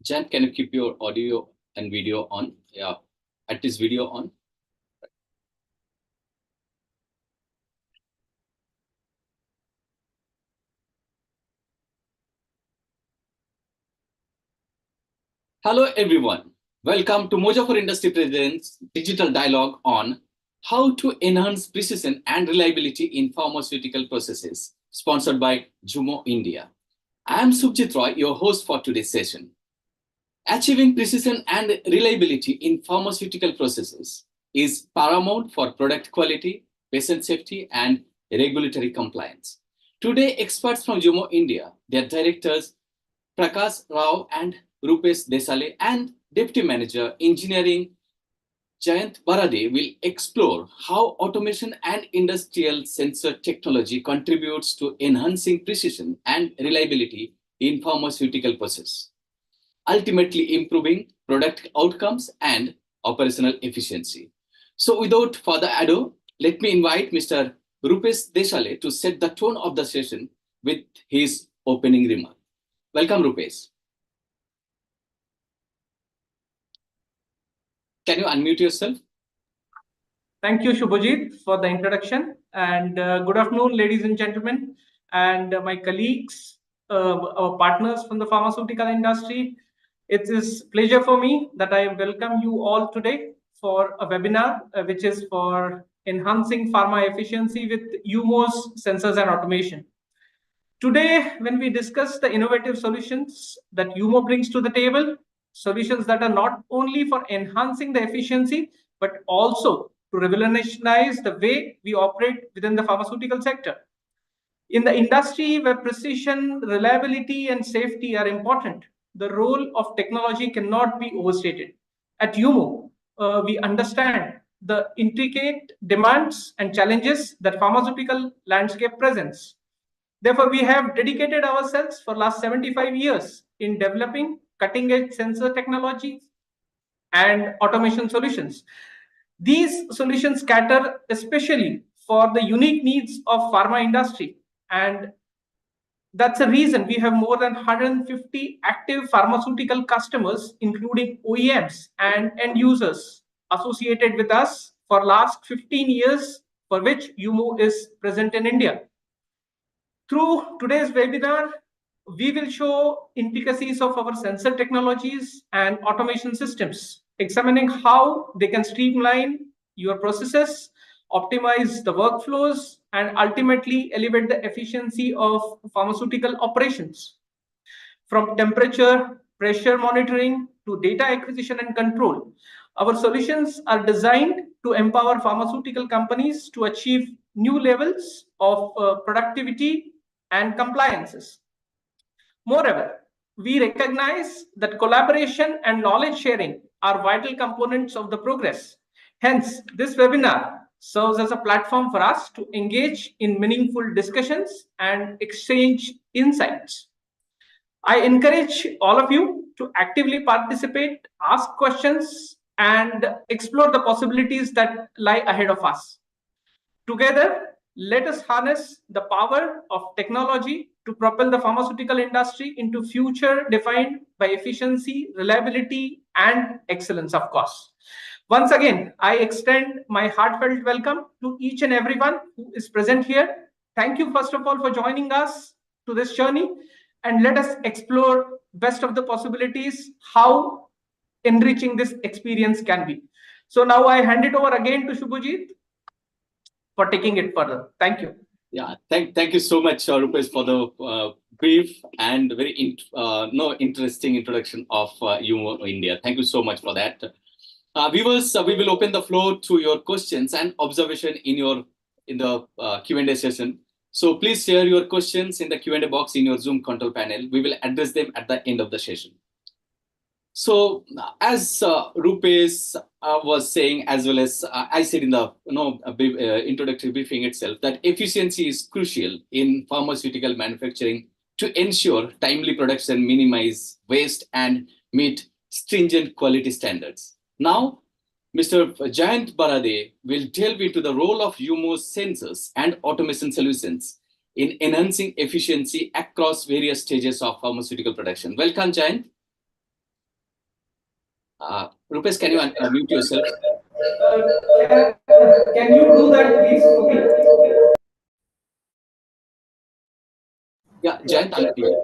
Jan, can you keep your audio and video on? Yeah, at this video on. Hello, everyone. Welcome to Mojo for Industry Presents Digital Dialogue on how to enhance precision and reliability in pharmaceutical processes, sponsored by Jumo India. I am Subjit Roy, your host for today's session. Achieving precision and reliability in pharmaceutical processes is paramount for product quality, patient safety, and regulatory compliance. Today, experts from Jumo India, their directors Prakash Rao and Rupesh Desale, and Deputy Manager Engineering Jayant Barade will explore how automation and industrial sensor technology contributes to enhancing precision and reliability in pharmaceutical process, ultimately improving product outcomes and operational efficiency. So without further ado, let me invite Mr. Rupesh Desale to set the tone of the session with his opening remark. Welcome, Rupesh. Can you unmute yourself? Thank you, Shubhajit, for the introduction. And good afternoon, ladies and gentlemen, and my colleagues, our partners from the pharmaceutical industry. It is pleasure for me that I welcome you all today for a webinar, which is for enhancing pharma efficiency with UMOS sensors and automation. Today, when we discuss the innovative solutions that UMO brings to the table, solutions that are not only for enhancing the efficiency, but also to revolutionize the way we operate within the pharmaceutical sector. In the industry where precision, reliability, and safety are important, the role of technology cannot be overstated. At UMO, we understand the intricate demands and challenges that pharmaceutical landscape presents. Therefore, we have dedicated ourselves for last 75 years in developing cutting-edge sensor technologies and automation solutions. These solutions cater especially for the unique needs of pharma industry, and that's the reason we have more than 150 active pharmaceutical customers, including OEMs and end users associated with us for last 15 years, for which UMO is present in India. Through today's webinar, we will show intricacies of our sensor technologies and automation systems, examining how they can streamline your processes, optimize the workflows, and ultimately elevate the efficiency of pharmaceutical operations. From temperature, pressure monitoring to data acquisition and control, our solutions are designed to empower pharmaceutical companies to achieve new levels of productivity and compliances. Moreover, we recognize that collaboration and knowledge sharing are vital components of the progress. Hence, this webinar serves as a platform for us to engage in meaningful discussions and exchange insights. I encourage all of you to actively participate, ask questions, and explore the possibilities that lie ahead of us. Together, let us harness the power of technology to propel the pharmaceutical industry into future defined by efficiency, reliability, and excellence, of course. Once again, I extend my heartfelt welcome to each and everyone who is present here. Thank you, first of all, for joining us to this journey, and let us explore best of the possibilities, how enriching this experience can be. So now I hand it over again to Shubhajit for taking it further. Thank you. Yeah, thank you so much, Rupesh, for the brief and very interesting introduction of UMO India. Thank you so much for that. Viewers, we will open the floor to your questions and observation in the Q&A session. So please share your questions in the Q&A box in your Zoom control panel. We will address them at the end of the session. So as Rupesh was saying, as well as I said in the introductory briefing itself, that efficiency is crucial in pharmaceutical manufacturing to ensure timely production, minimize waste, and meet stringent quality standards. Now, Mr. Jayant Barade will delve into the role of UMO sensors and automation solutions in enhancing efficiency across various stages of pharmaceutical production. Welcome, Jayant. Rupesh, can you unmute yourself? Can you do that, please, for me? Yeah, Jayant, I'm clear.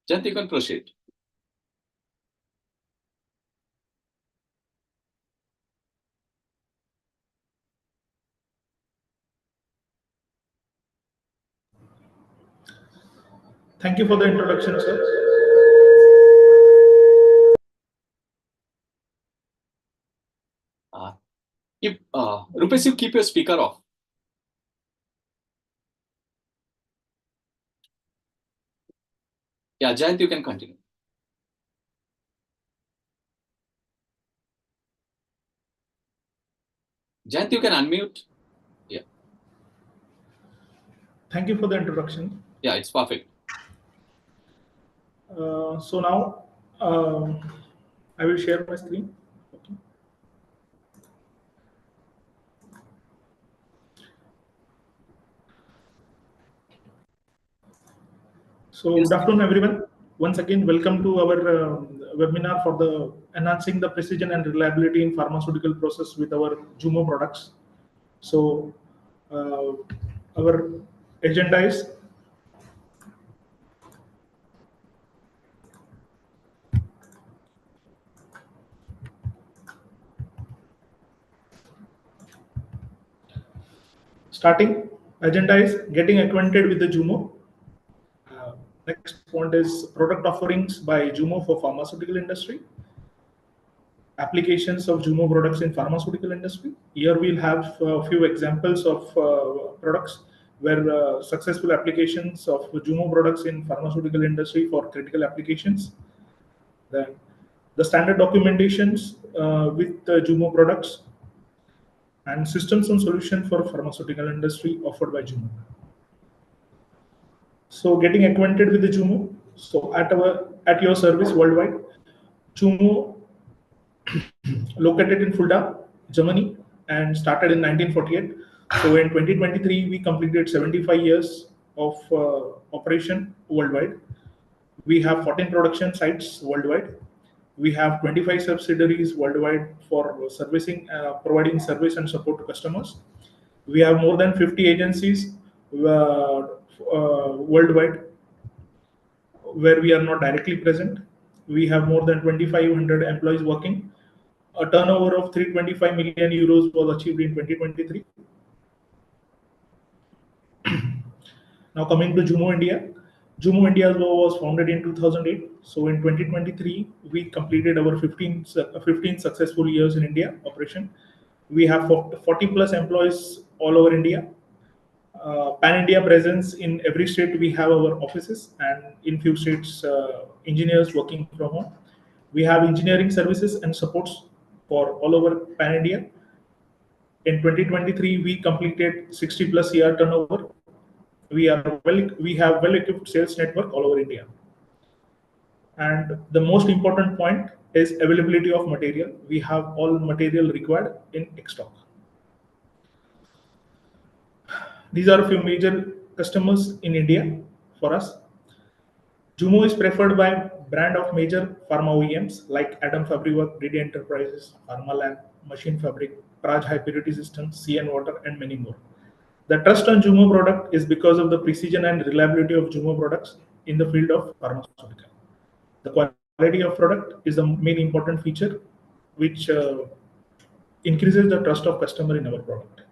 Jayant, you can proceed. Thank you for the introduction, sir. Rupesh, you keep your speaker off. Yeah, Jayant, you can continue. Jayant, you can unmute. Yeah. Thank you for the introduction. Yeah, it's perfect. So now I will share my screen. Okay. So Yes. good afternoon, everyone. Once again, welcome to our webinar for the enhancing the precision and reliability in pharmaceutical process with our Jumo products. So uh, our agenda is starting. Agenda is getting acquainted with the Jumo. Next point is product offerings by Jumo for pharmaceutical industry. Applications of Jumo products in pharmaceutical industry. Here we'll have a few examples of products where successful applications of Jumo products in pharmaceutical industry for critical applications. Then the standard documentations with Jumo products and systems and solution for pharmaceutical industry offered by Jumo. So getting acquainted with the Jumo. So at your service worldwide, Jumo located in Fulda, Germany, and started in 1948. So in 2023, we completed 75 years of operation worldwide. We have 14 production sites worldwide. We have 25 subsidiaries worldwide for servicing, providing service and support to customers. We have more than 50 agencies worldwide where we are not directly present. We have more than 2,500 employees working. A turnover of 325 million euros was achieved in 2023. Now coming to Jumo India. Jumo India was founded in 2008. So in 2023, we completed our 15 successful years in India operation. We have 40 plus employees all over India. Pan-India presence in every state we have our offices, and in few states engineers working from home. We have engineering services and supports for all over Pan-India. In 2023, we completed 60 plus year turnover. We have well equipped sales network all over India. And the most important point is availability of material. We have all material required in stock. These are a few major customers in India for us. Jumo is preferred by brand of major pharma OEMs like Adam Fabriwork, DD Enterprises, Pharmalab, Machine Fabric, Praj High Purity Systems, CN Water, and many more. The trust on Jumo product is because of the precision and reliability of Jumo products in the field of pharmaceutical. The quality of product is the main important feature which increases the trust of customer in our product.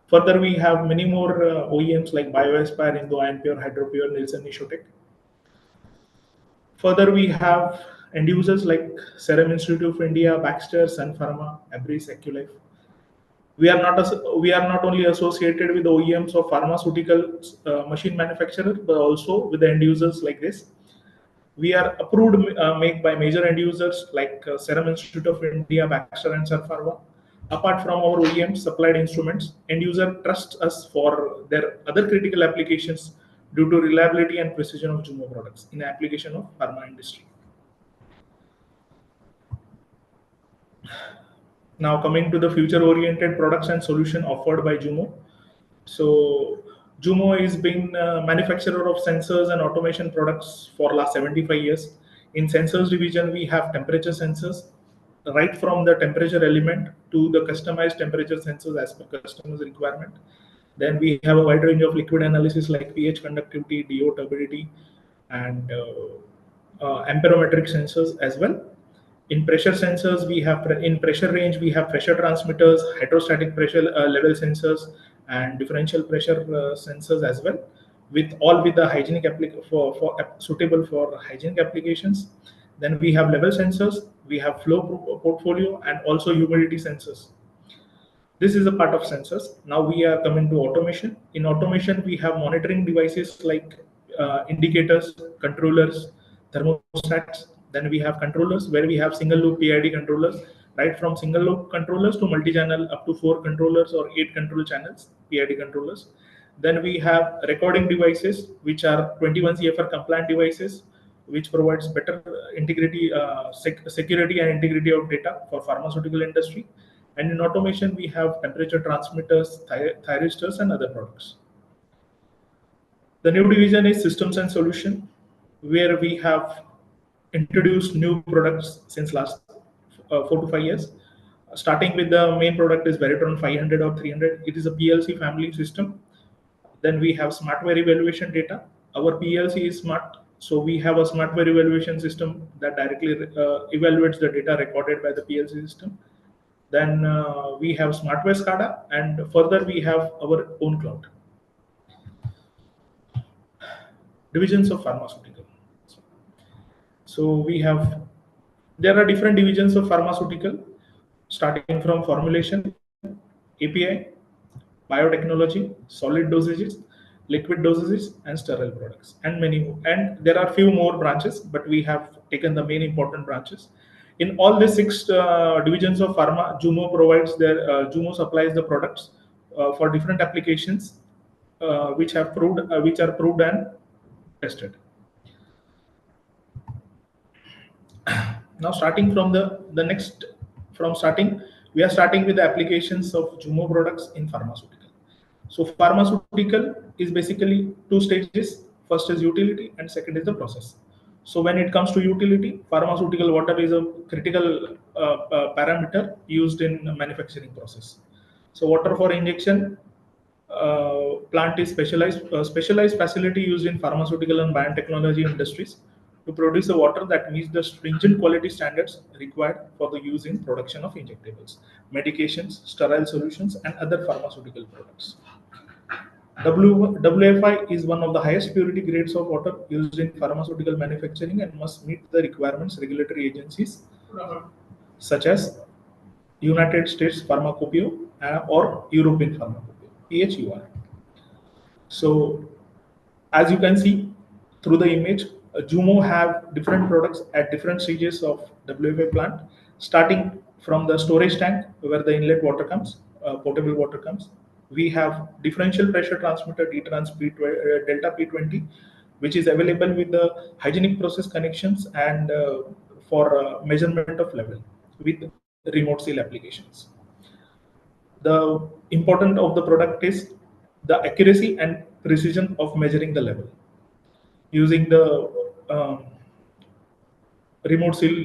Further, we have many more OEMs like BioAspire, Indo, Pure, Hydropure, Nielsen, Nishotech. Further, we have end users like Serum Institute of India, Baxter, Sun Pharma, Abris, Aculife. We are not only associated with the OEMs of pharmaceutical machine manufacturer, but also with the end users like this. We are approved make by major end users like Serum Institute of India, Baxter, and Sun Pharma. Apart from our OEM supplied instruments, end user trusts us for their other critical applications due to reliability and precision of Jumo products in application of pharma industry. Now coming to the future-oriented products and solution offered by Jumo. So Jumo has been a manufacturer of sensors and automation products for last 75 years. In sensors division, we have temperature sensors, right from the temperature element to the customized temperature sensors as per customer's requirement. Then we have a wide range of liquid analysis like pH conductivity, DO turbidity, and amperometric sensors as well. In pressure sensors, we have in pressure range we have pressure transmitters, hydrostatic pressure level sensors, and differential pressure sensors as well. With all with the hygienic suitable for hygienic applications. Then we have level sensors, we have flow portfolio, and also humidity sensors. This is a part of sensors. Now we are coming to automation. In automation, we have monitoring devices like indicators, controllers, thermostats. Then we have controllers where we have single loop PID controllers, right from single loop controllers to multi-channel up to 4 controllers or 8 control channels, PID controllers. Then we have recording devices, which are 21 CFR compliant devices, which provides better integrity, security and integrity of data for pharmaceutical industry. And in automation, we have temperature transmitters, thyristors, and other products. The new division is systems and solution, where we have introduced new products since last 4 to 5 years. Starting with the main product is Veritron 500 or 300. It is a PLC family system. Then we have smartware evaluation data. Our PLC is smart, so we have a smartware evaluation system that directly evaluates the data recorded by the PLC system. Then we have smartware SCADA, and further we have our own cloud. Divisions of pharmaceutical. So there are different divisions of pharmaceutical, starting from formulation, API, biotechnology, solid dosages, liquid dosages, and sterile products, and many more. And there are few more branches, but we have taken the main important branches. In all the 6 divisions of pharma, Jumo supplies the products for different applications, which are proved and tested. Now, starting from the next, from starting, we are starting with the applications of Jumo products in pharmaceutical. So pharmaceutical is basically 2 stages. First is utility, and second is the process. So when it comes to utility, pharmaceutical water is a critical parameter used in manufacturing process. So water for injection plant is specialized facility used in pharmaceutical and biotechnology industries to produce a water that meets the stringent quality standards required for the use in production of injectables, medications, sterile solutions, and other pharmaceutical products. WFI is one of the highest purity grades of water used in pharmaceutical manufacturing and must meet the requirements regulatory agencies such as United States Pharmacopoeia or European Pharmacopoeia, PHUR. So, as you can see through the image, Jumo have different products at different stages of WFI plant, starting from the storage tank where the inlet water comes, potable water comes. We have differential pressure transmitter Delta P20, which is available with the hygienic process connections and for measurement of level with remote seal applications. The important of the product is the accuracy and precision of measuring the level using the remote seal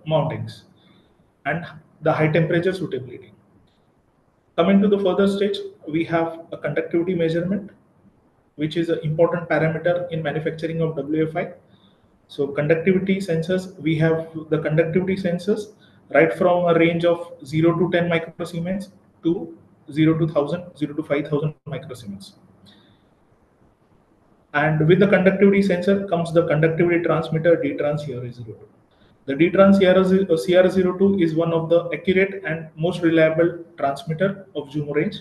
mountings and the high temperature suitability. Coming to the further stage, we have a conductivity measurement, which is an important parameter in manufacturing of WFI. So conductivity sensors, we have the conductivity sensors right from a range of 0 to 10 microsiemens to 0 to 1000, 0 to 5000 microsiemens. And with the conductivity sensor comes the conductivity transmitter DTrans CR02. The DTrans CR02 is one of the accurate and most reliable transmitter of Jumo range.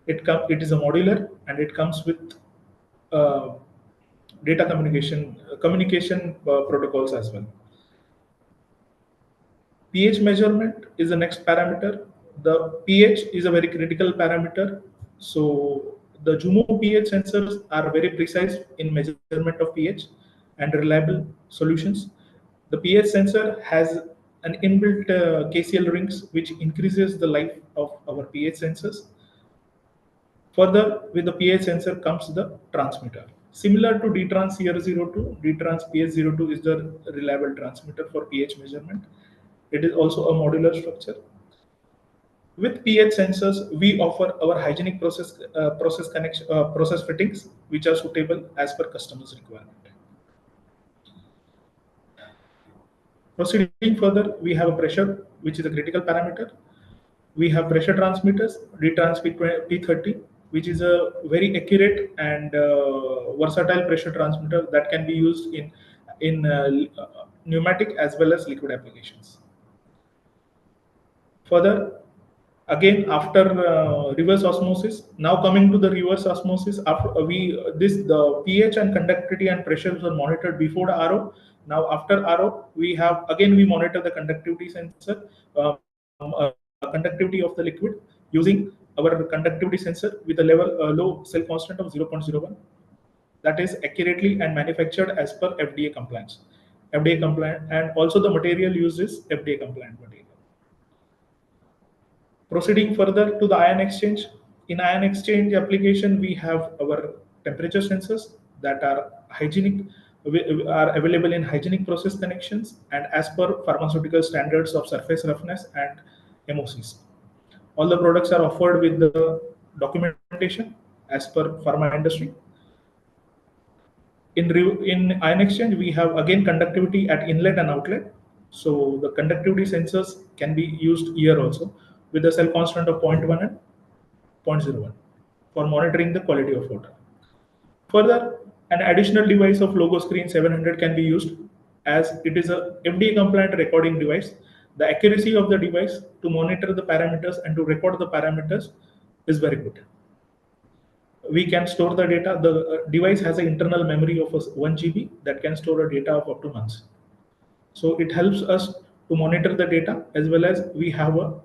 It is a modular and it comes with data communication protocols as well. pH measurement is the next parameter. The pH is a very critical parameter. So the Jumo pH sensors are very precise in measurement of pH and reliable solutions. The pH sensor has an inbuilt KCl rings which increases the life of our pH sensors. Further, with the pH sensor comes the transmitter. Similar to DTrans CR02, DTrans PH02 is the reliable transmitter for pH measurement. It is also a modular structure. With pH sensors, we offer our hygienic process fittings, which are suitable as per customers' requirement. Proceeding further, we have a pressure, which is a critical parameter. We have pressure transmitters, DTrans P30, which is a very accurate and versatile pressure transmitter that can be used in pneumatic as well as liquid applications. Further, again after reverse osmosis, now coming to the reverse osmosis, after the pH and conductivity and pressures are monitored before the RO. Now after RO, we monitor the conductivity sensor, conductivity of the liquid using our conductivity sensor with a low cell constant of 0.01. That is accurately and manufactured as per FDA compliance. FDA compliant, and also the material used is FDA compliant material. Proceeding further to the ion exchange. In ion exchange application, we have our temperature sensors that are hygienic, are available in hygienic process connections and as per pharmaceutical standards of surface roughness and MOCs. All the products are offered with the documentation as per pharma industry. In ion exchange, we have again conductivity at inlet and outlet. So the conductivity sensors can be used here also with a cell constant of 0.1 and 0.01 for monitoring the quality of water. Further, an additional device of logo screen 700 can be used as it is a FDA compliant recording device. The accuracy of the device to monitor the parameters and to record the parameters is very good. We can store the data. The device has an internal memory of 1 GB that can store a data of up to months. So it helps us to monitor the data as well as we have a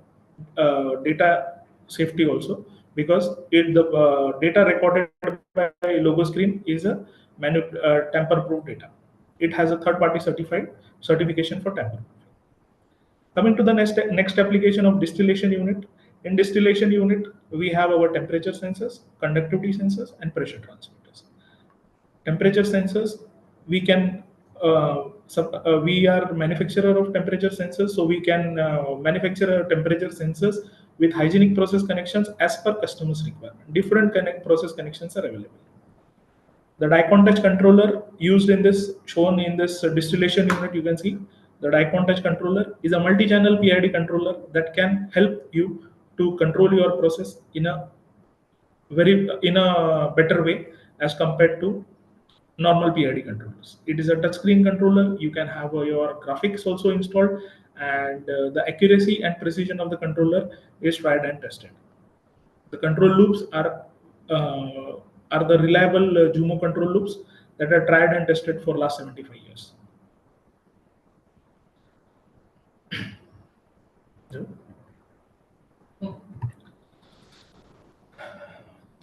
data safety also, because the data recorded by logo screen is a tamper-proof data. It has a third-party certification for tamper. Coming to the next application of distillation unit. In distillation unit, we have our temperature sensors, conductivity sensors, and pressure transmitters. Temperature sensors, we are manufacturer of temperature sensors, so we can manufacture temperature sensors with hygienic process connections as per customers' requirement. Different process connections are available. The die touch controller used in this, shown in this distillation unit, you can see the die touch controller is a multi-channel PID controller that can help you to control your process in a better way as compared to normal PID controllers. It is a touchscreen controller. You can have your graphics also installed, and the accuracy and precision of the controller is tried and tested. The control loops are the reliable Jumo control loops that are tried and tested for last 75 years.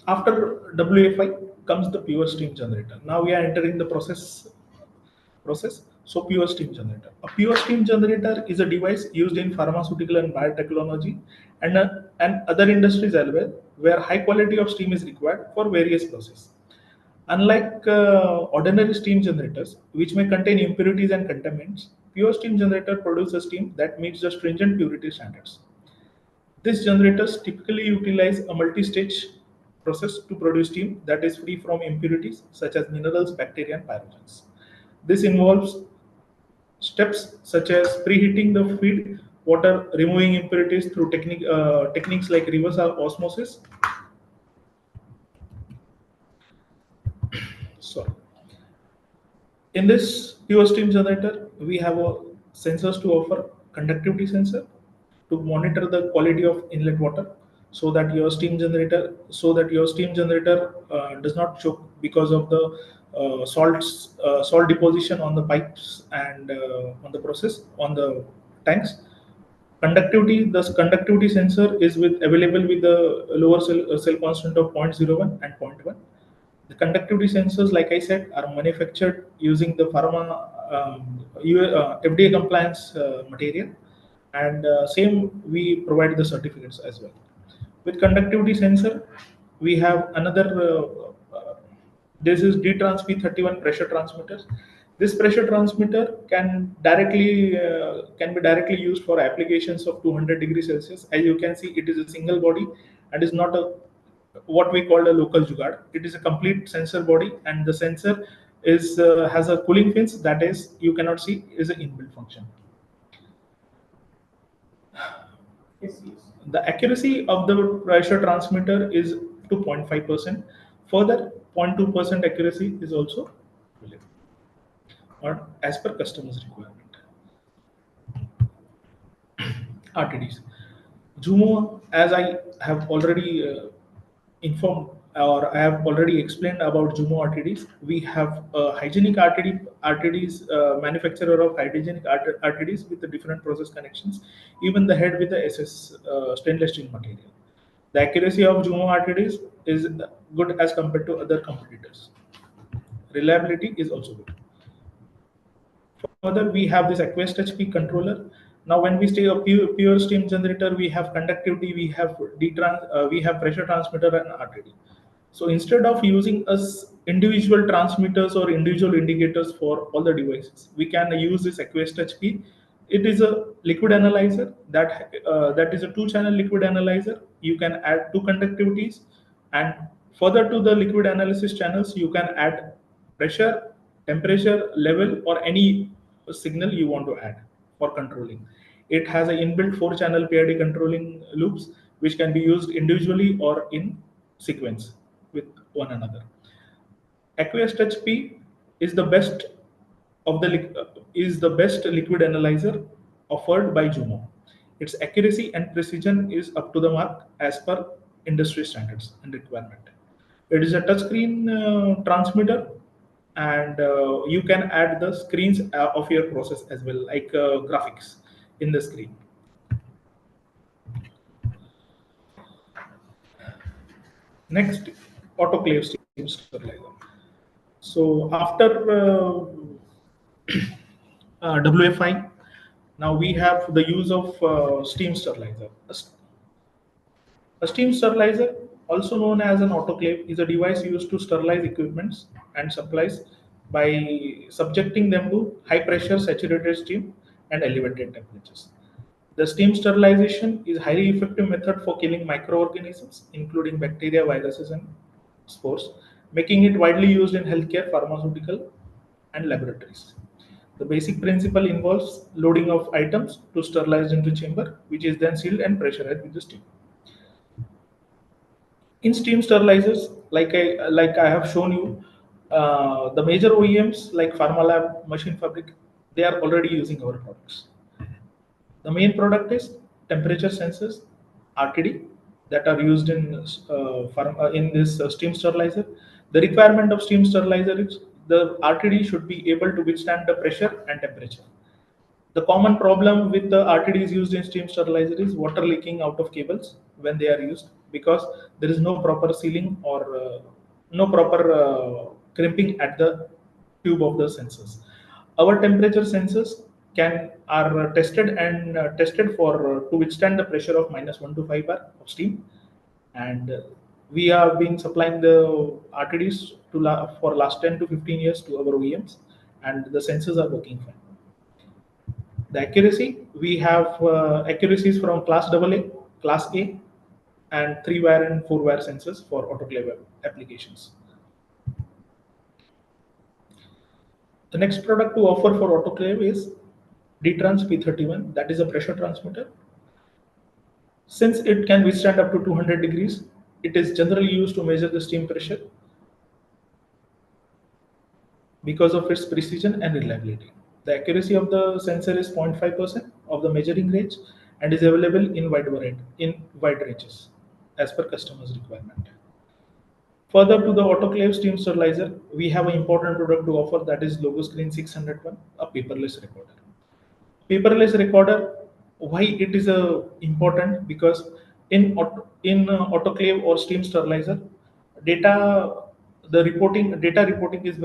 After WFI comes the pure steam generator. Now we are entering the process. So pure steam generator. A pure steam generator is a device used in pharmaceutical and biotechnology and other industries as well, where high quality of steam is required for various processes. Unlike ordinary steam generators, which may contain impurities and contaminants, pure steam generator produces steam that meets the stringent purity standards. These generators typically utilize a multi-stage process to produce steam that is free from impurities such as minerals, bacteria, and pyrogens. This involves steps such as preheating the feed water, removing impurities through techniques like reverse osmosis. Sorry. In this pure steam generator, we have sensors to offer conductivity sensor to monitor the quality of inlet water, so that your steam generator does not choke because of the salt deposition on the pipes and on the process on the tanks. The conductivity sensor is available with the lower cell constant of 0.01 and 0.1. The conductivity sensors, like I said, are manufactured using the pharma FDA compliance material, and same we provide the certificates as well. With conductivity sensor, we have another. This is D-Trans P31 pressure transmitter. This pressure transmitter can be directly used for applications of 200 degrees Celsius. As you can see, it is a single body and is not a what we call a local jugaad. It is a complete sensor body, and the sensor is has a cooling fins that is you cannot see is an inbuilt function. The accuracy of the pressure transmitter is to 0.5%. Further, 0.2% accuracy is also available, or as per customer's requirement. RTDs. Jumo, as I have already informed or I have already explained about Jumo RTDs, we have a hygienic RTDs, manufacturer of hygienic RTDs with the different process connections, even the head with the SS stainless steel material. The accuracy of Jumo RTDs is good as compared to other competitors. Reliability is also good. Further, we have this Aquest HP controller. Now, when we say a pure steam generator, we have conductivity, we have pressure transmitter and RTD. So instead of using us individual transmitters or individual indicators for all the devices, we can use this Aquest HP. It is a liquid analyzer that is a two-channel liquid analyzer. You can add two conductivities, and further to the liquid analysis channels, you can add pressure, temperature, level, or any signal you want to add for controlling. It has an inbuilt four-channel PID controlling loops, which can be used individually or in sequence with one another. Aqueous Touch P is the best is the best liquid analyzer offered by Jumo. Its accuracy and precision is up to the mark as per industry standards and requirement. It is a touchscreen transmitter, and you can add the screens of your process as well, like graphics in the screen. Next, autoclave steam sterilizer. So after WFI, now we have the use of steam sterilizer. A steam sterilizer, also known as an autoclave, is a device used to sterilize equipments and supplies by subjecting them to high pressure saturated steam and elevated temperatures. The steam sterilization is a highly effective method for killing microorganisms, including bacteria, viruses, and spores, making it widely used in healthcare, pharmaceutical, and laboratories. The basic principle involves loading of items to sterilized into chamber, which is then sealed and pressurized with the steam. In steam sterilizers, like I have shown you, the major OEMs like Pharmalab, Machine Fabric, they are already using our products. The main product is temperature sensors, RTD, that are used in this steam sterilizer. The requirement of steam sterilizer is the RTD should be able to withstand the pressure and temperature. The common problem with the RTDs used in steam sterilizer is water leaking out of cables when they are used, because there is no proper sealing or no proper crimping at the tube of the sensors. Our temperature sensors can are tested and tested for to withstand the pressure of -1 to 5 bar of steam, and we are being supplying the RTDs for last 10 to 15 years to our OEMs, and the sensors are working fine. The accuracy, we have accuracies from class AA, class A, and 3-wire and 4-wire sensors for autoclave applications. The next product to offer for autoclave is D-Trans P31, that is a pressure transmitter. Since it can withstand up to 200 degrees, it is generally used to measure the steam pressure because of its precision and reliability. The accuracy of the sensor is 0.5% of the measuring range and is available in wide ranges as per customer's requirement. Further to the autoclave steam sterilizer, we have an important product to offer, that is Logo Screen 601, a paperless recorder. Paperless recorder, why it is important? Because in autoclave or steam sterilizer, data reporting is data recording is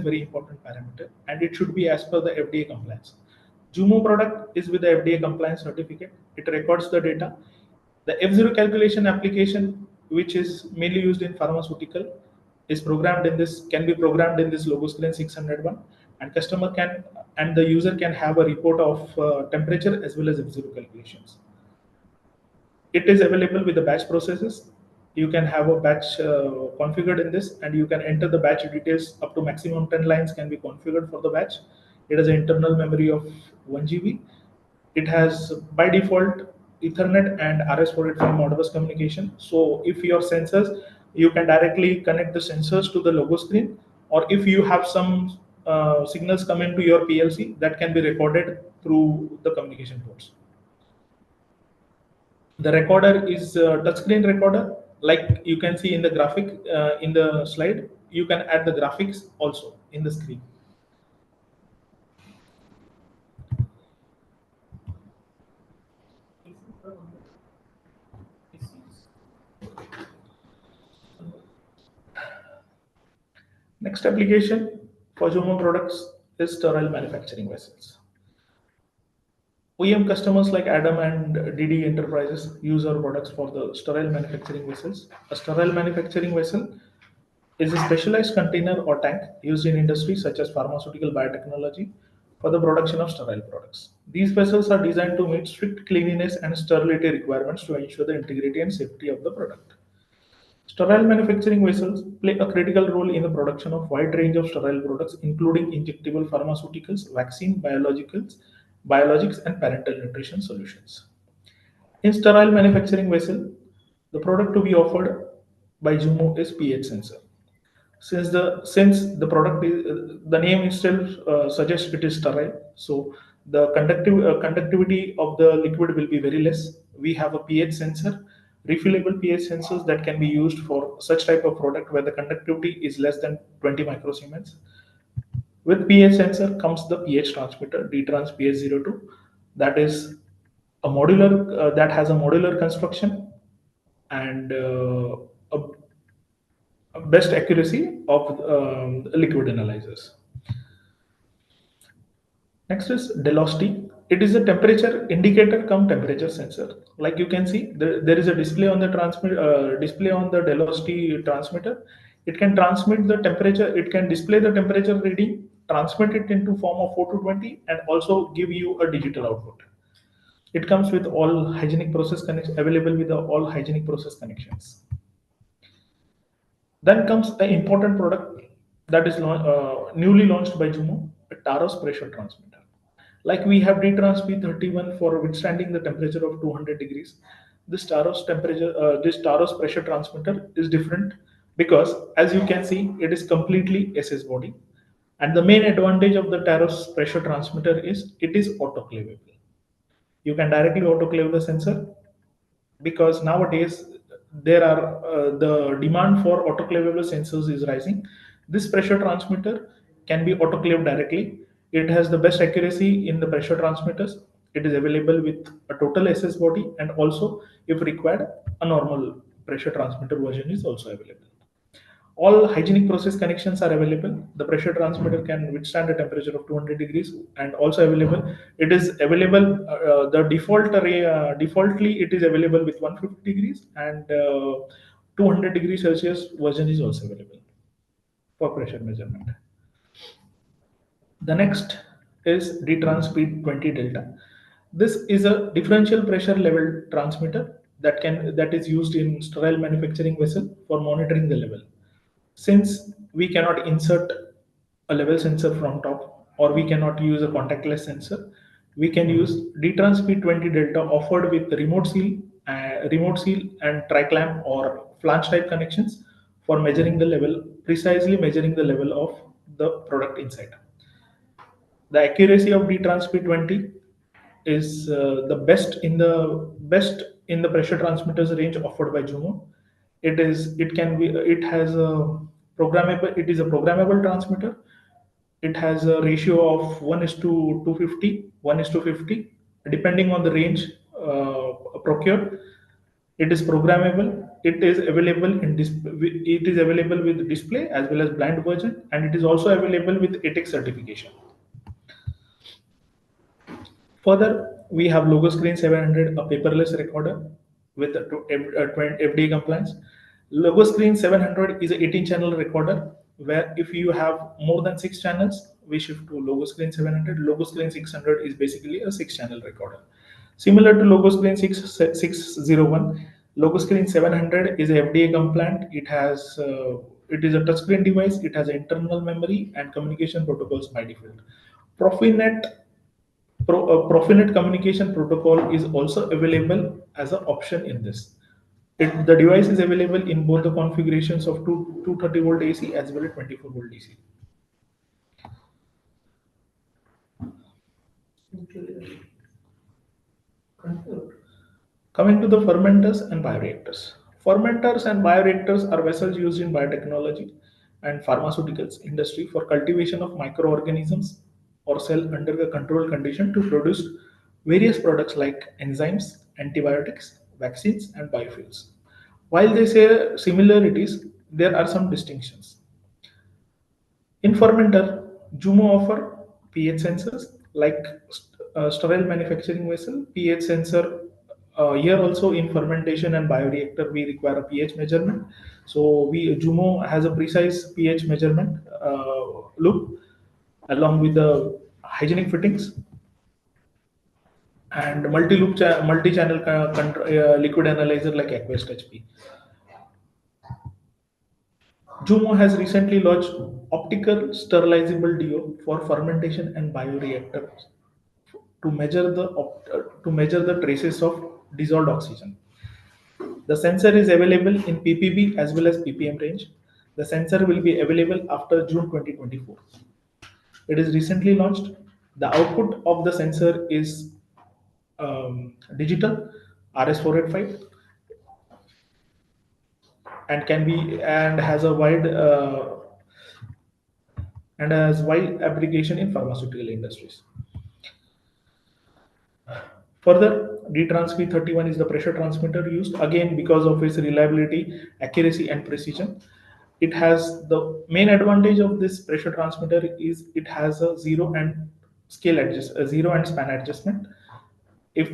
very important parameter, and it should be as per the FDA compliance. Jumo product is with the FDA compliance certificate. It records the data. The F0 calculation application which is mainly used in pharmaceutical, is programmed in this can be programmed in this logo screen 601, and customer can and the user can have a report of temperature as well as F0 calculations. It is available with the batch processes. You can have a batch configured in this, and you can enter the batch details. Up to maximum 10 lines can be configured for the batch. It has an internal memory of 1 GB. It has by default Ethernet and RS-485 Modbus communication. So if your sensors, you can directly connect the sensors to the logo screen, or if you have some signals coming to your PLC, that can be recorded through the communication ports. The recorder is a touchscreen recorder, like you can see in the graphic in the slide. You can add the graphics also in the screen. Next application for Zomo products is sterile manufacturing vessels. OEM customers like Adam and DD Enterprises use our products for the sterile manufacturing vessels. A sterile manufacturing vessel is a specialized container or tank used in industries such as pharmaceutical biotechnology for the production of sterile products. These vessels are designed to meet strict cleanliness and sterility requirements to ensure the integrity and safety of the product. Sterile manufacturing vessels play a critical role in the production of wide range of sterile products, including injectable pharmaceuticals, vaccine, biologics, and parental nutrition solutions. In sterile manufacturing vessel, the product to be offered by Zumo is pH sensor. Since the product is the name itself suggests it is sterile, so the conductivity of the liquid will be very less. We have a pH sensor, refillable pH sensors that can be used for such type of product where the conductivity is less than 20 microsiemens. With pH sensor comes the pH transmitter DTrans PH02, that is a modular that has a modular construction and a best accuracy of liquid analyzers. Next is velocity. It is a temperature indicator come temperature sensor. Like you can see, there is a display on the display on the velocity transmitter. It can transmit the temperature. It can display the temperature reading, transmit it into form of 4 to 20, and also give you a digital output. It comes with all hygienic process connections available with all hygienic process connections. Then comes an important product that is newly launched by Jumo, a Taros pressure transmitter. Like we have DTrans P31 for withstanding the temperature of 200 degrees. This Taros pressure transmitter is different because, as you can see, it is completely SS body. And the main advantage of the Taros pressure transmitter is it is autoclavable. You can directly autoclave the sensor because nowadays there are the demand for autoclavable sensors is rising. This pressure transmitter can be autoclaved directly. It has the best accuracy in the pressure transmitters. It is available with a total SS body, and also if required a normal pressure transmitter version is also available. All hygienic process connections are available. The pressure transmitter can withstand a temperature of 200 degrees and also available. It is available, the default array, defaultly it is available with 150 degrees, and 200 degrees Celsius version is also available for pressure measurement. The next is DTrans 20 delta. This is a differential pressure level transmitter that is used in sterile manufacturing vessel for monitoring the level. Since we cannot insert a level sensor from top, or we cannot use a contactless sensor, we can use DTrans 20 delta offered with remote seal and tri-clamp or flange type connections for measuring the level, precisely measuring the level of the product inside. The accuracy of DTrans 20 is the best in the pressure transmitters range offered by Jumo. It has a programmable. It is a programmable transmitter. It has a ratio of 1 is to 250, 1 is to 50, depending on the range procured. It is programmable. It is available it is available with display as well as blind version, and it is also available with ATEX certification. Further, we have Logo Screen 700, a paperless recorder with FDA compliance. Logo Screen 700 is an 18 channel recorder where if you have more than 6 channels, we shift to Logo Screen 700. Logo Screen 600 is basically a 6 channel recorder. Similar to Logo Screen 601, Logo Screen 700 is a FDA compliant. It is a touchscreen device. It has internal memory and communication protocols by default. Profinet Profinet communication protocol is also available as an option in this. The device is available in both the configurations of 230 volt AC as well as 24 volt DC. Coming to the fermenters and bioreactors. Fermenters and bioreactors are vessels used in biotechnology and pharmaceuticals industry for cultivation of microorganisms or cell under a controlled condition to produce various products like enzymes, antibiotics, vaccines, and biofuels. While they share similarities, there are some distinctions. In fermenter, Jumo offer pH sensors like sterile manufacturing vessel, pH sensor. Here also in fermentation and bioreactor, we require a pH measurement. So Jumo has a precise pH measurement loop along with the hygienic fittings and multi-channel liquid analyzer like Aquest HP. Jumo has recently launched optical sterilizable DO for fermentation and bioreactors to measure the traces of dissolved oxygen. The sensor is available in ppb as well as ppm range. The sensor will be available after June 2024. It is recently launched. The output of the sensor is digital RS485 and can be and has a wide application in pharmaceutical industries. Further, DTrans V31 is the pressure transmitter used again because of its reliability, accuracy, and precision. It has the main advantage of this pressure transmitter is it has a zero and span adjustment. If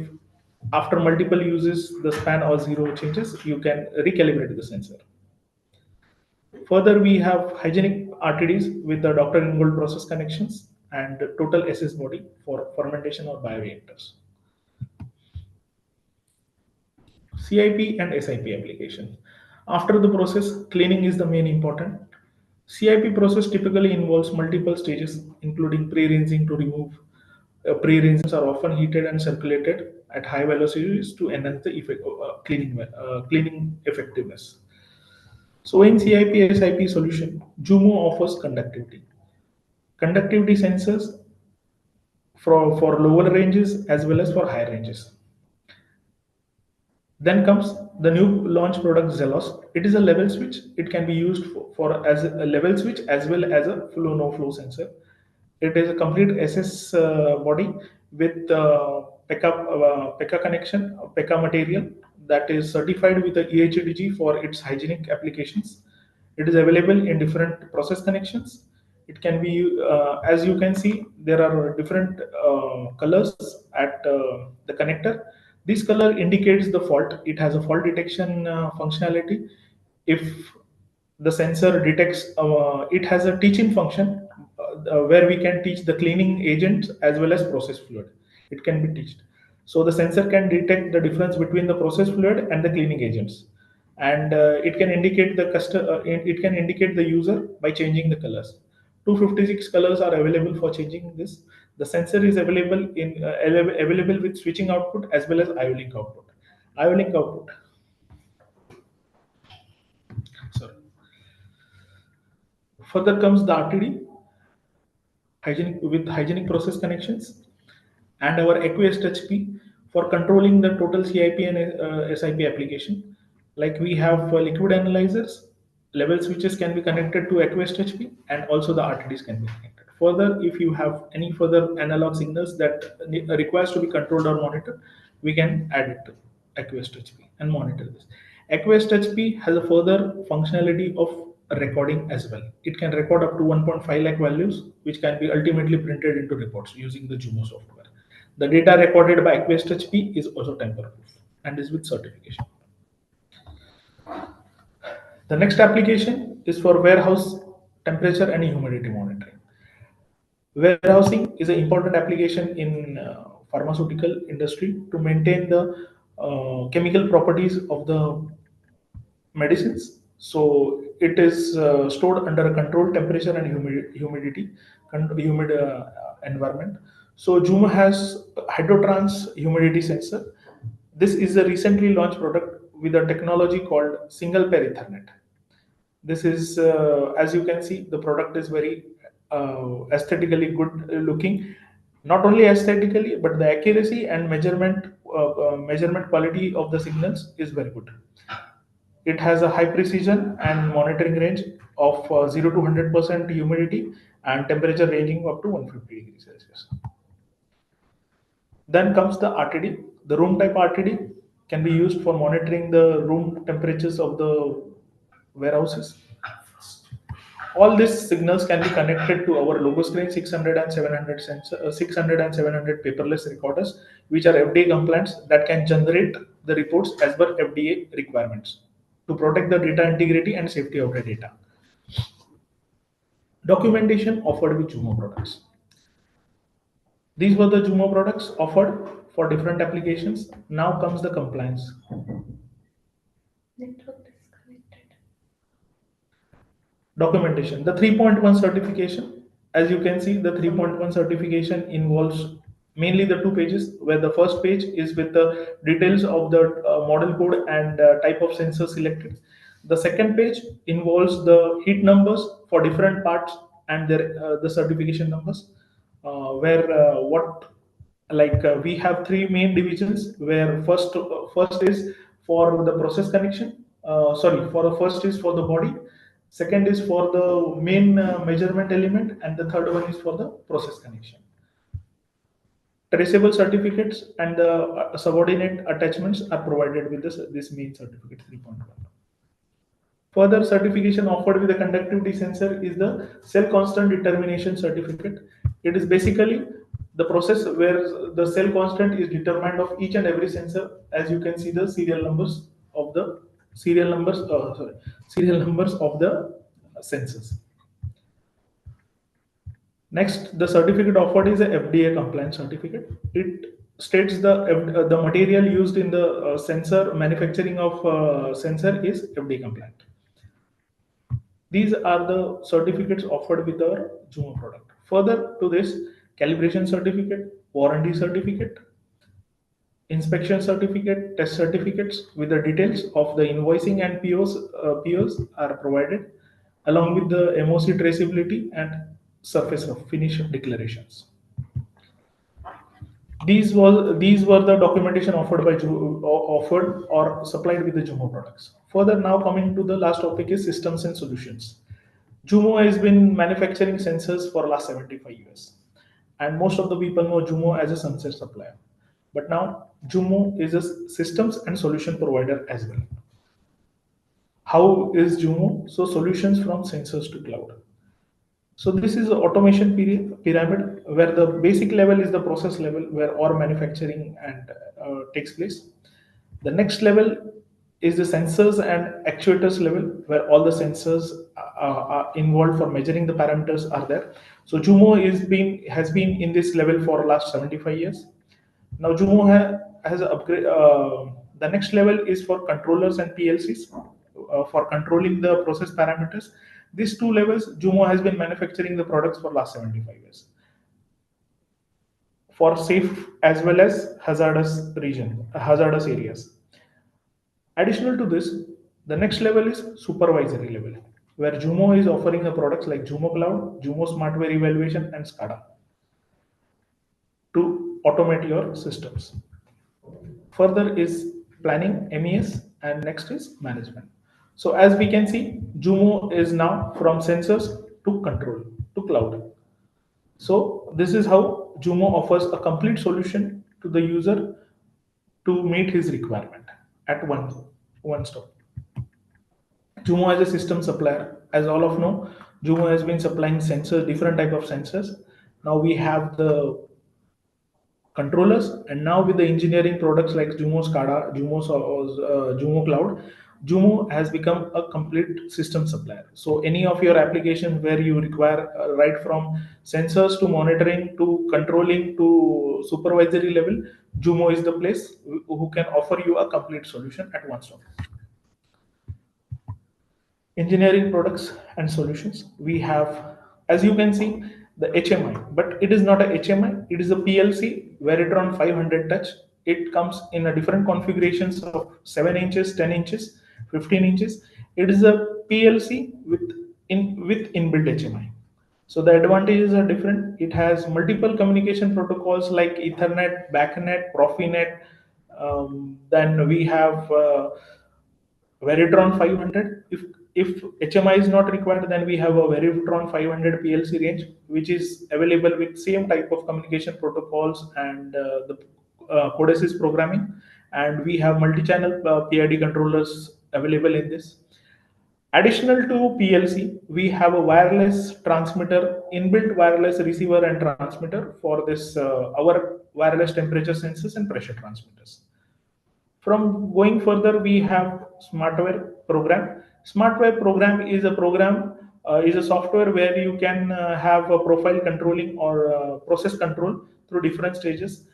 after multiple uses the span or zero changes, you can recalibrate the sensor. Further, we have hygienic RTDs with the Dr. Ingold process connections and total SS body for fermentation or bioreactors. CIP and SIP application. After the process, cleaning is the main important. CIP process typically involves multiple stages, including pre-rinsing to remove. Pre-rinsings are often heated and circulated at high velocities to enhance the cleaning effectiveness. So in CIP SIP solution, Jumo offers conductivity. Conductivity sensors for lower ranges as well as for higher ranges. Then comes the new launch product Zelos. It is a level switch. It can be used for as a level switch as well as a flow no flow sensor. It is a complete SS body with PECA connection, PECA material that is certified with the EHDG for its hygienic applications. It is available in different process connections. It can be, as you can see, there are different colors at the connector. This color indicates the fault. It has a fault detection functionality. If the sensor detects, it has a teaching function where we can teach the cleaning agent as well as process fluid. It can be taught. So the sensor can detect the difference between the process fluid and the cleaning agents, and it can indicate it can indicate the user by changing the colors. 256 colors are available for changing this. The sensor is available with switching output as well as IO-Link output. IO-Link output. Sorry. Further comes the RTD hygienic process connections and our Aqueous HP for controlling the total CIP and SIP application. Like we have liquid analyzers, level switches can be connected to Aqueous HP and also the RTDs can be connected. Further, if you have any further analog signals that requires to be controlled or monitored, we can add it to Aqueous HP and monitor this. Aqueous HP has a further functionality of recording as well. It can record up to 1.5 lakh values, which can be ultimately printed into reports using the Jumo software. The data recorded by Aqueous HP is also tamper-proof and is with certification. The next application is for warehouse temperature and humidity monitoring. Warehousing is an important application in pharmaceutical industry to maintain the chemical properties of the medicines. So it is stored under a controlled temperature and humid environment. So Joom has hydrotrans humidity sensor. This is a recently launched product with a technology called single pair Ethernet. This is, as you can see, the product is very aesthetically good looking. Not only aesthetically, but the accuracy and measurement quality of the signals is very good. It has a high precision and monitoring range of 0 to 100% humidity and temperature ranging up to 150 degrees Celsius. Then comes the RTD. The room type RTD can be used for monitoring the room temperatures of the warehouses. All these signals can be connected to our logo screen 600 and 700 600 and 700 paperless recorders, which are FDA compliant that can generate the reports as per FDA requirements to protect the data integrity and safety of the data. Documentation offered with Jumo products. These were the Jumo products offered for different applications. Now comes the compliance. Network disconnected. Documentation. The 3.1 certification. As you can see, the 3.1 certification involves mainly the two pages, where the first page is with the details of the model code and type of sensor selected. The second page involves the heat numbers for different parts and their the certification numbers, where what like we have three main divisions, where first is for the process connection, sorry, for the first is for the body, second is for the main measurement element, and the third one is for the process connection. Traceable certificates and the subordinate attachments are provided with this main certificate 3.1. Further certification offered with the conductivity sensor is the cell constant determination certificate. It is basically the process where the cell constant is determined of each and every sensor. As you can see, the serial numbers of the sensors. Next, the certificate offered is a FDA compliance certificate. It states the material used in the sensor manufacturing of sensor is FDA compliant. These are the certificates offered with our Jumo product. Further to this, calibration certificate, warranty certificate, inspection certificate, test certificates with the details of the invoicing and POs are provided, along with the MOC traceability and surface of finish declarations. These were the documentation offered by offered or supplied with the Jumo products. Further, now coming to the last topic is systems and solutions. Jumo has been manufacturing sensors for last 75 years, and most of the people know Jumo as a sensor supplier. But now Jumo is a systems and solution provider as well. How is Jumo? So solutions from sensors to cloud. So this is the automation pyramid, where the basic level is the process level where all manufacturing and takes place. The next level is the sensors and actuators level, where all the sensors are involved for measuring the parameters are there. So Jumo has been in this level for last 75 years. Now Jumo has an upgrade. The next level is for controllers and PLCs for controlling the process parameters. These two levels, Jumo has been manufacturing the products for last 75 years for safe as well as hazardous areas. Additional to this, the next level is supervisory level, where Jumo is offering the products like Jumo Cloud, Jumo Smartware Evaluation, and SCADA to automate your systems. Further is planning, MES, and next is management. So as we can see, Jumo is now from sensors to control to cloud. So this is how Jumo offers a complete solution to the user to meet his requirement at one stop. Jumo as a system supplier, as all of know, Jumo has been supplying sensors, different type of sensors. Now we have the controllers, and now with the engineering products like Jumo SCADA, Jumo Cloud, Jumo has become a complete system supplier. So any of your application where you require right from sensors to monitoring to controlling to supervisory level, Jumo is the place who can offer you a complete solution at one stop. Engineering products and solutions. We have, as you can see, the HMI, but it is not a HMI, it is a PLC Veritron 500 touch. It comes in a different configurations of 7 inches, 10 inches, 15 inches. It is a PLC with inbuilt HMI. So the advantages are different. It has multiple communication protocols like Ethernet, BACnet, Profinet. Then we have Veritron 500. If HMI is not required, then we have a Veritron 500 PLC range, which is available with same type of communication protocols and the codices programming. And we have multi-channel PID controllers available in this. Additional to PLC, we have a wireless transmitter, inbuilt wireless receiver and transmitter for this our wireless temperature sensors and pressure transmitters. From going further, we have smartware program. Smartware program is a software where you can have a profile controlling or process control through different stages.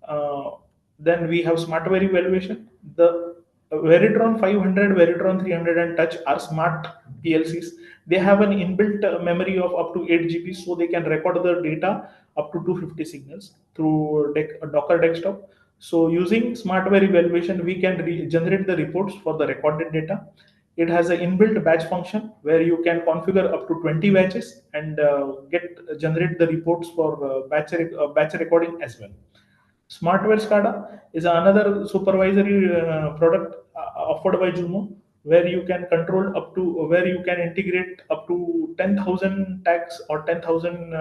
Uh, then we have smartware evaluation. The Veritron 500, Veritron 300, and Touch are smart PLCs. They have an inbuilt memory of up to 8 GB, so they can record the data up to 250 signals through Docker desktop. So using smartware evaluation, we can generate the reports for the recorded data. It has an inbuilt batch function where you can configure up to 20 batches and generate the reports for batch recording as well. Smartware SCADA is another supervisory product offered by Jumo, where you can control up to where you can integrate up to 10,000 tags or 10,000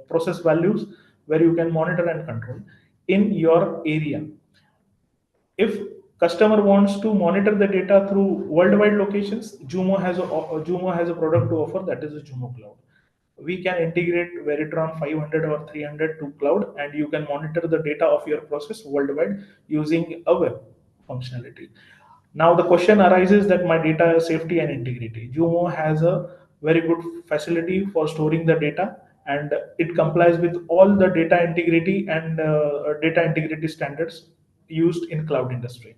process values, where you can monitor and control in your area. If customer wants to monitor the data through worldwide locations, Jumo has a product to offer, that is a Jumo Cloud. We can integrate Veritron 500 or 300 to cloud, and you can monitor the data of your process worldwide using a web functionality. Now the question arises that my data safety and integrity. Jumo has a very good facility for storing the data, and it complies with all the data integrity and data integrity standards used in cloud industry.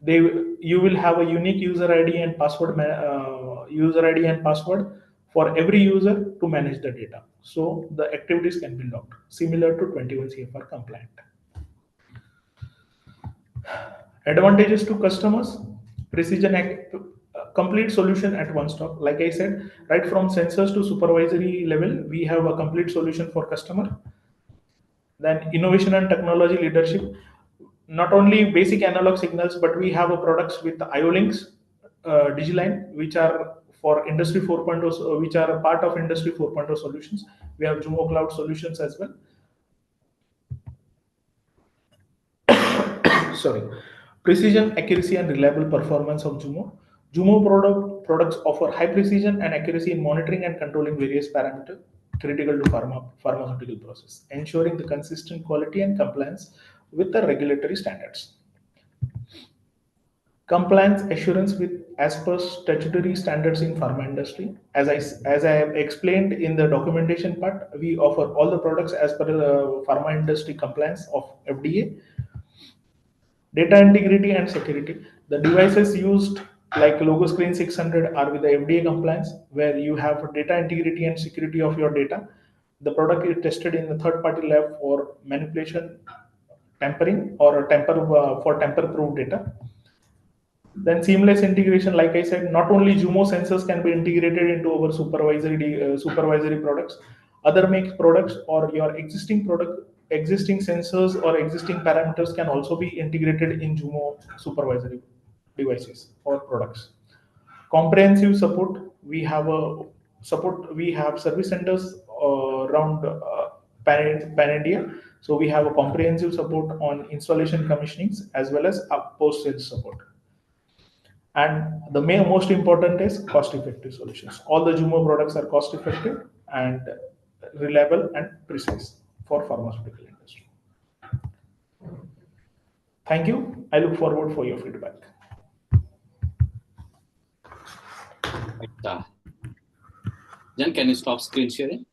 They You will have a unique user ID and password for every user to manage the data. So the activities can be logged, similar to 21 CFR compliant. Advantages to customers: complete solution at one stop. Like I said, right from sensors to supervisory level, we have a complete solution for customer. Then innovation and technology leadership, not only basic analog signals, but we have a products with the IO-Links, Digiline, which are for Industry 4.0, which are a part of Industry 4.0 solutions. We have Jumo Cloud solutions as well. Sorry. Precision, accuracy, and reliable performance of Jumo. Products offer high precision and accuracy in monitoring and controlling various parameters critical to pharmaceutical process, ensuring the consistent quality and compliance with the regulatory standards. Compliance assurance with as per statutory standards in pharma industry. As I have explained in the documentation part, we offer all the products as per the pharma industry compliance of FDA. Data integrity and security. The devices used like Logo Screen 600 are with the FDA compliance, where you have data integrity and security of your data. The product is tested in the third-party lab for manipulation, tampering, or for tamper-proof data. Then seamless integration, like I said, not only Jumo sensors can be integrated into our supervisory products, other make products or your existing sensors or existing parameters can also be integrated in Jumo supervisory devices or products. Comprehensive support, we have service centers around pan India. So we have a comprehensive support on installation commissionings as well as post sales support. And the most important is cost effective solutions. All the Jumo products are cost effective and reliable and precise for pharmaceutical industry. Thank you. I look forward for your feedback. Jan, can you stop screen sharing?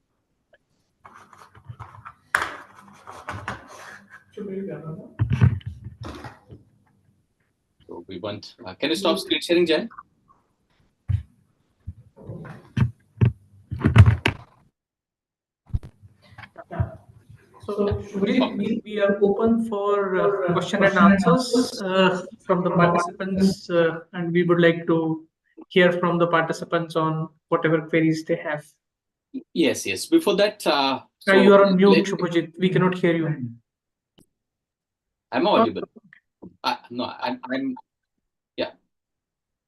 So we want. Can you stop screen sharing, Jan? So, Shubhajit, we are open for question and answers from the participants, and we would like to hear from the participants on whatever queries they have. Yes, yes. Before that, You are on mute, Shubhajit. We cannot hear you. I'm audible. No, I'm. Yeah.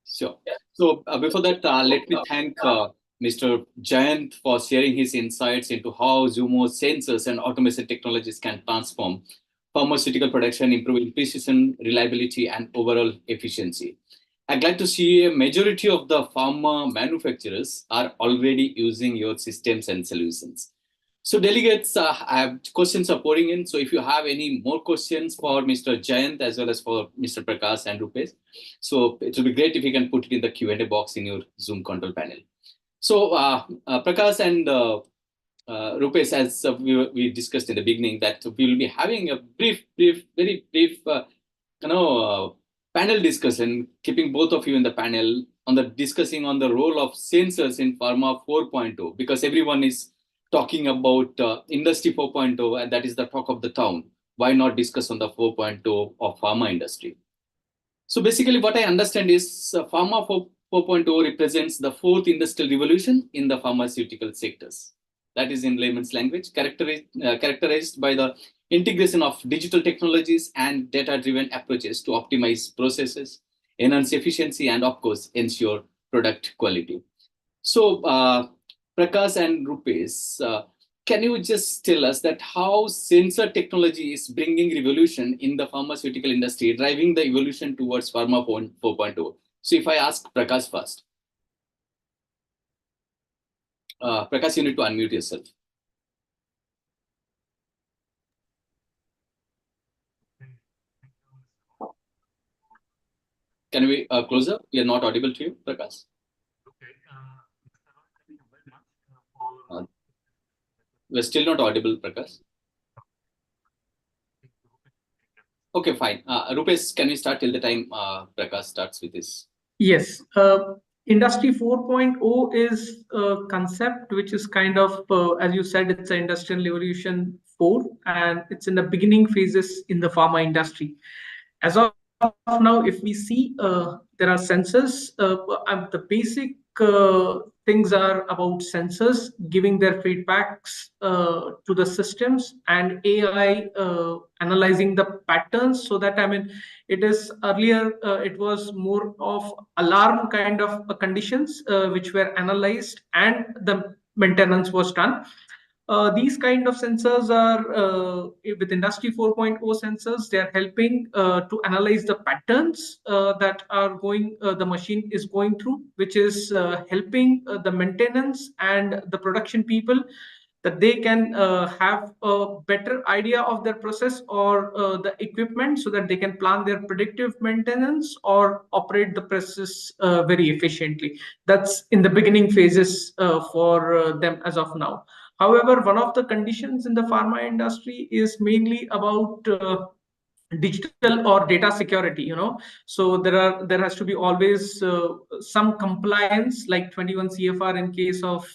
Sure. So before that, let me thank Mr. Jayant for sharing his insights into how Zumo's sensors and automation technologies can transform pharmaceutical production, improving precision, reliability, and overall efficiency. I'd like to see a majority of the pharma manufacturers are already using your systems and solutions. So delegates, I have questions are pouring in. So if you have any more questions for Mr. Jayant as well as for Mr. Prakash and Rupesh, so it will be great if you can put it in the Q&A box in your Zoom control panel. So Prakash and Rupesh, as we discussed in the beginning, that we will be having a very brief, panel discussion, keeping both of you in the panel on the discussing on the role of sensors in Pharma 4.0, because everyone is talking about Industry 4.0, and that is the talk of the town. Why not discuss on the 4.0 of pharma industry? So basically, what I understand is Pharma 4.0 represents the fourth industrial revolution in the pharmaceutical sectors. That is in layman's language, characterized by the integration of digital technologies and data-driven approaches to optimize processes, enhance efficiency, and of course, ensure product quality. So, Prakash and Rupesh, can you just tell us that how sensor technology is bringing revolution in the pharmaceutical industry, driving the evolution towards Pharma 4.0? So if I ask Prakash first. Prakash, you need to unmute yourself. Can we close up? We are not audible to you, Prakash. Okay. Thank you very much we're still not audible, Prakash. Okay, fine. Rupesh, can you start till the time Prakash starts with this? Yes. Industry 4.0 is a concept which is kind of, as you said, it's an industrial revolution 4, and it's in the beginning phases in the pharma industry. As of now, if we see, there are sensors. The basic things are about sensors giving their feedbacks to the systems, and AI analyzing the patterns, so that, I mean, it is earlier, it was more of alarm kind of conditions which were analyzed and the maintenance was done. These kind of sensors are with Industry 4.0 sensors. They are helping to analyze the patterns that are going, the machine is going through, which is helping the maintenance and the production people, that they can have a better idea of their process or the equipment, so that they can plan their predictive maintenance or operate the process very efficiently. That's in the beginning phases for them as of now. However, one of the conditions in the pharma industry is mainly about digital or data security, so there has to be always some compliance, like 21 CFR in case of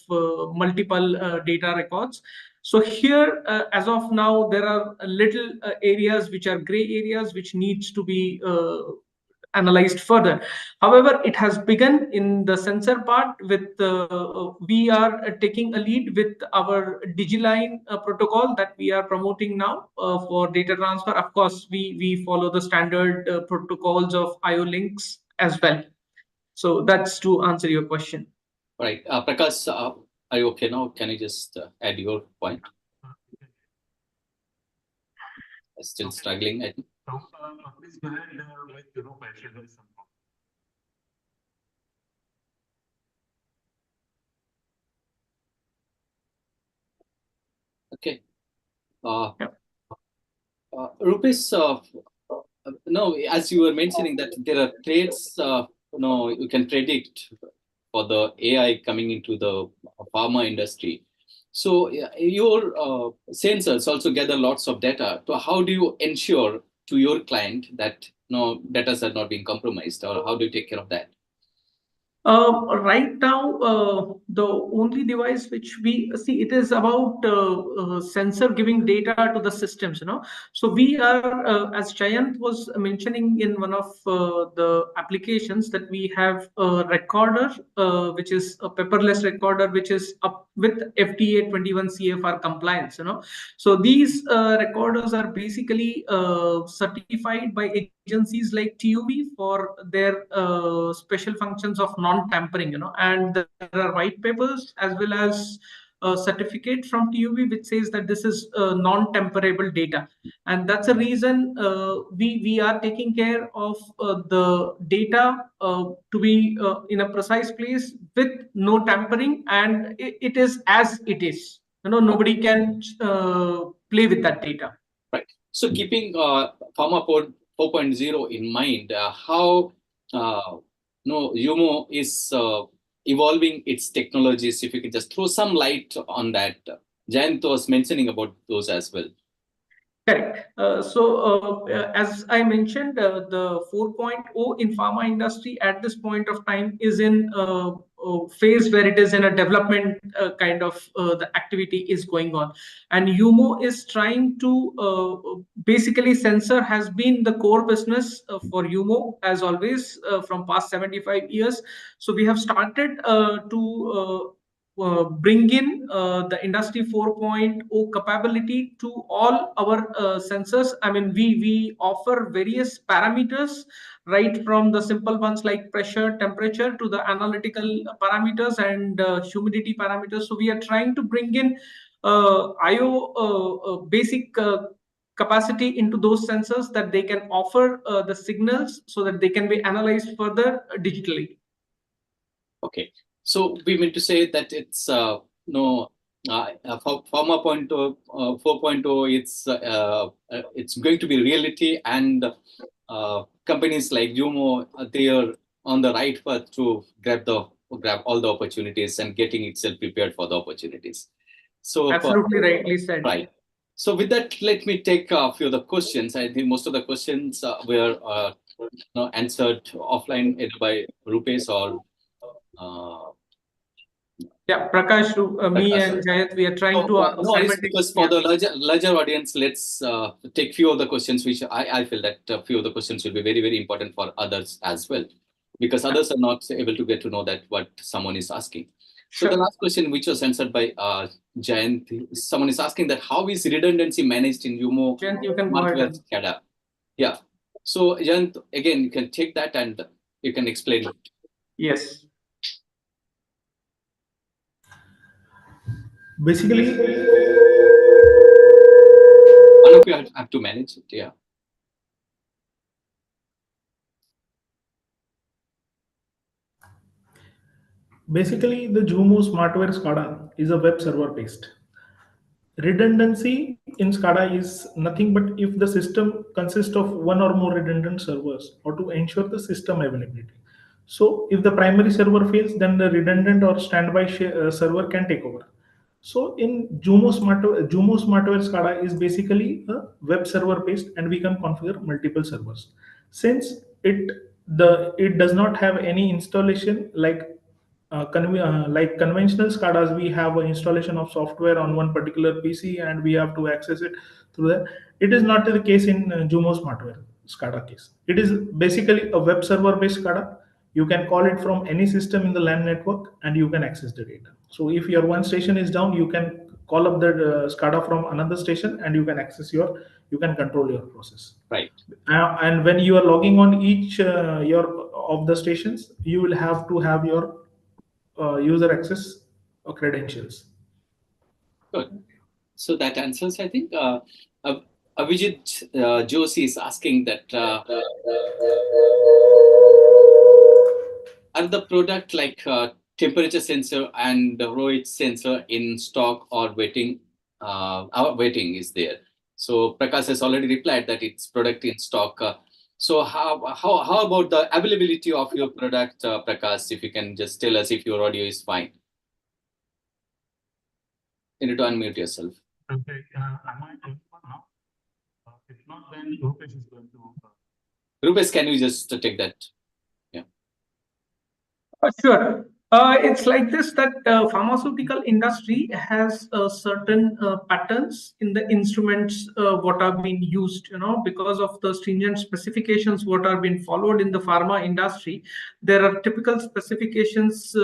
multiple data records. So here, as of now, there are little areas which are gray areas which needs to be analyzed further. However, it has begun in the sensor part with we are taking a lead with our DigiLine protocol that we are promoting now for data transfer. Of course, we follow the standard protocols of IO links as well. So that's to answer your question. All right. Prakash, are you okay now? Can you just add your point? Still struggling, I think. So, please go ahead with the Rupesh. Okay. Rupesh, no, as you were mentioning that there are traits, you can predict for the AI coming into the pharma industry. So your sensors also gather lots of data. So how do you ensure to your client that no data are not being compromised, or how do you take care of that? Right now, the only device which we see, it is about sensor giving data to the systems. So we are, as Jayant was mentioning in one of the applications, that we have a recorder, which is a paperless recorder, which is up with FDA 21 CFR compliance. So these recorders are basically certified by agencies like TUV for their special functions of non-tampering, and there are white papers as well as a certificate from TUV which says that this is non-temperable data, and that's a reason we are taking care of the data to be in a precise place with no tampering, and it is as it is. Nobody can play with that data. Right. So keeping Pharma 4.0 in mind, how UMO is evolving its technologies, if you could just throw some light on that. Jayant was mentioning about those as well. Correct. As I mentioned, the 4.0 in pharma industry at this point of time is in phase where it is in a development kind of the activity is going on, and UMO is trying to basically sensor has been the core business for UMO as always from past 75 years. So we have started to bring in the industry 4.0 capability to all our sensors. I mean, we offer various parameters, right from the simple ones like pressure, temperature, to the analytical parameters and humidity parameters. So we are trying to bring in IO basic capacity into those sensors, that they can offer the signals so that they can be analyzed further digitally. Okay, so we mean to say that it's Pharma 4.0, it's going to be reality, and companies like UMO, they are on the right path to grab all the opportunities and getting itself prepared for the opportunities. So absolutely rightly said. Right. So with that, let me take a few of the questions. I think most of the questions were answered offline, either by Rupesh or Prakash, me Prakash. and Jayat, we are trying to no, it's because for the larger audience, let's take few of the questions which I feel that few of the questions will be very, very important for others as well, because others are not able to get to know that what someone is asking. So the last question, which was answered by Jayant, someone is asking that how is redundancy managed in UMO Jayant, you can go ahead. SCADA? Yeah. So Jayant, again, you can take that and you can explain it. Yes. Basically, one of you have to manage it. Yeah. Basically, the Jumo Smartware SCADA is a web server based. Redundancy in SCADA is nothing but if the system consists of one or more redundant servers, or to ensure the system availability. So if the primary server fails, then the redundant or standby server can take over. So in Jumo Smartware SCADA is basically a web server based, and we can configure multiple servers. Since it does not have any installation like conventional SCADAs, we have an installation of software on one particular PC and we have to access it through that. It is not the case in Jumo Smartware SCADA case. It is basically a web server based SCADA. You can call it from any system in the LAN network and you can access the data. So if your one station is down, you can call up the SCADA from another station and you can control your process. Right. And when you are logging on each of the stations, you will have to have your user access credentials. Good. So that answers, I think. Avijit Joshi is asking that are the product like temperature sensor and the ROH sensor in stock or waiting? Our waiting is there. So Prakash has already replied that it's product in stock. So how about the availability of your product, Prakash? If you can just tell us if your audio is fine. You need to unmute yourself. Okay, am I audible now? If not, then Rupesh is going to. Rupesh, can you just take that? Sure. It's like this that pharmaceutical industry has certain patterns in the instruments what are being used, because of the stringent specifications what are being followed in the pharma industry. There are typical specifications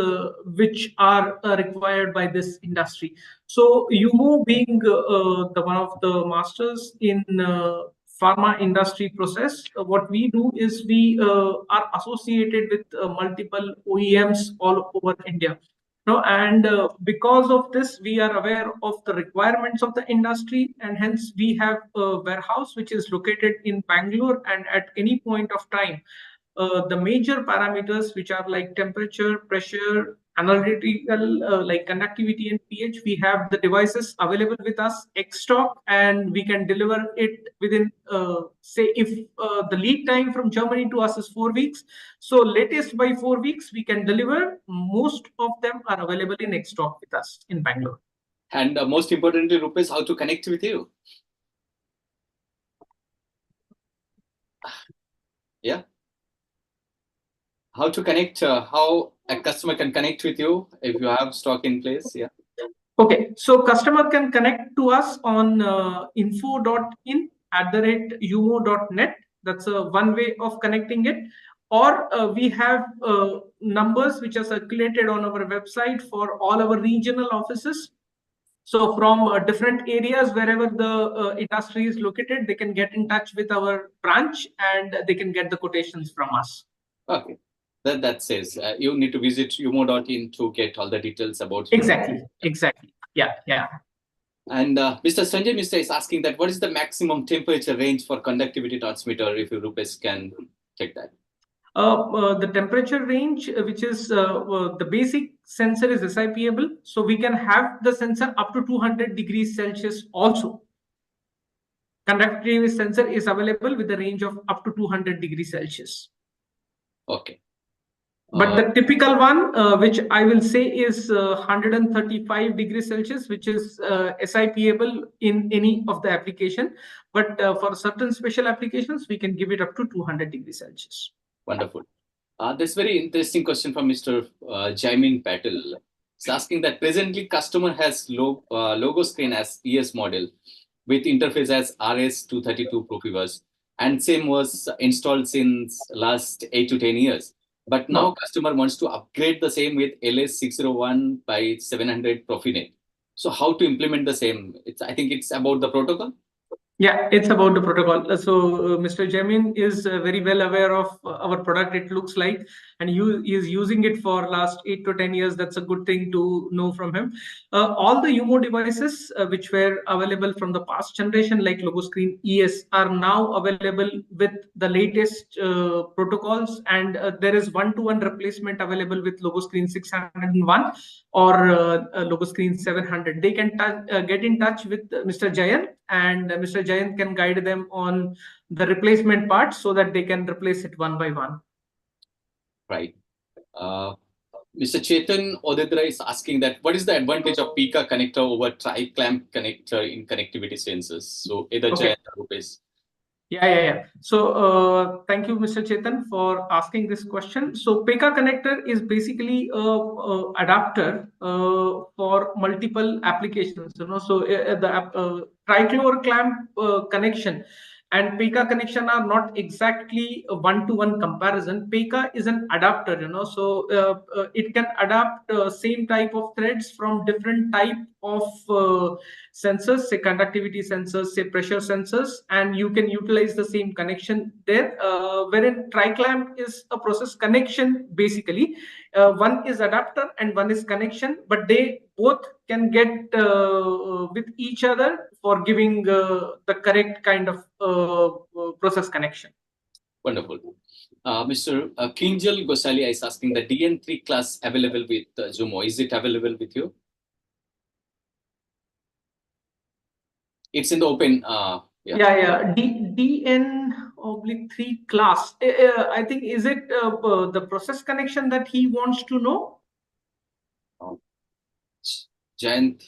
which are required by this industry. So UMO being the one of the masters in pharma industry process, what we do is we are associated with multiple OEMs all over India. And because of this, we are aware of the requirements of the industry, and hence we have a warehouse which is located in Bangalore. And at any point of time, the major parameters which are like temperature, pressure, analytical like conductivity and pH, we have the devices available with us ex stock, and we can deliver it within say if the lead time from Germany to us is 4 weeks, so latest by 4 weeks we can deliver. Most of them are available in ex stock with us in Bangalore. And most importantly, Rupesh, how to connect with you? Yeah. How to connect, how a customer can connect with you if you have stock in place. Yeah. Okay, so customer can connect to us on info.in@umo.net. That's one way of connecting it. Or we have numbers which are circulated on our website for all our regional offices. So from different areas, wherever the industry is located, they can get in touch with our branch and they can get the quotations from us. Okay. That says you need to visit umo.in to get all the details about Exactly. Exactly. Yeah. And Mr. Sanjay Mr. is asking that what is the maximum temperature range for conductivity transmitter, if you Rupesh can check that. The temperature range, which is the basic sensor is SIP-able, so we can have the sensor up to 200 degrees Celsius also. Conductivity sensor is available with a range of up to 200 degrees Celsius. Okay. But the typical one, which I will say is 135 degrees Celsius, which is SIP-able in any of the application. But for certain special applications, we can give it up to 200 degrees Celsius. Wonderful. This very interesting question from Mr. Jaimin Patel. He's asking that presently customer has logo screen as ES model with interface as RS232 Profibus, and same was installed since last 8 to 10 years. But now customer wants to upgrade the same with LS601 by 700 Profinet. So how to implement the same? I think it's about the protocol. Yeah, it's about the protocol. So Mr. Jamin is very well aware of our product. It looks like, and he is using it for last 8 to 10 years. That's a good thing to know from him. All the UMO devices which were available from the past generation, like Logo Screen ES, are now available with the latest protocols, and there is one-to-one replacement available with Logo Screen 601 or Logo Screen 700. They can get in touch with Mr. Jayan, and Mr. Jayan can guide them on the replacement parts so that they can replace it one by one. Right. Mr. Chetan Odedra is asking that what is the advantage of PICA connector over tri-clamp connector in connectivity sensors? So either Jayan or Rupesh. Yeah. So thank you, Mr. Chetan, for asking this question. So PECA connector is basically a adapter for multiple applications. So the trichlor clamp connection and PECA connection are not exactly a one-to-one comparison. PECA is an adapter, so it can adapt same type of threads from different type of sensors, say conductivity sensors, say pressure sensors, and you can utilize the same connection there. Wherein triclamp is a process connection basically. One is adapter and one is connection, but they both can get with each other for giving the correct kind of process connection. Wonderful. Mr. Kinjal Gosalia is asking the DN3 class available with Zumo. Is it available with you? It's in the open. Yeah. DN 1/3 class. I think, is it the process connection that he wants to know? Jayant,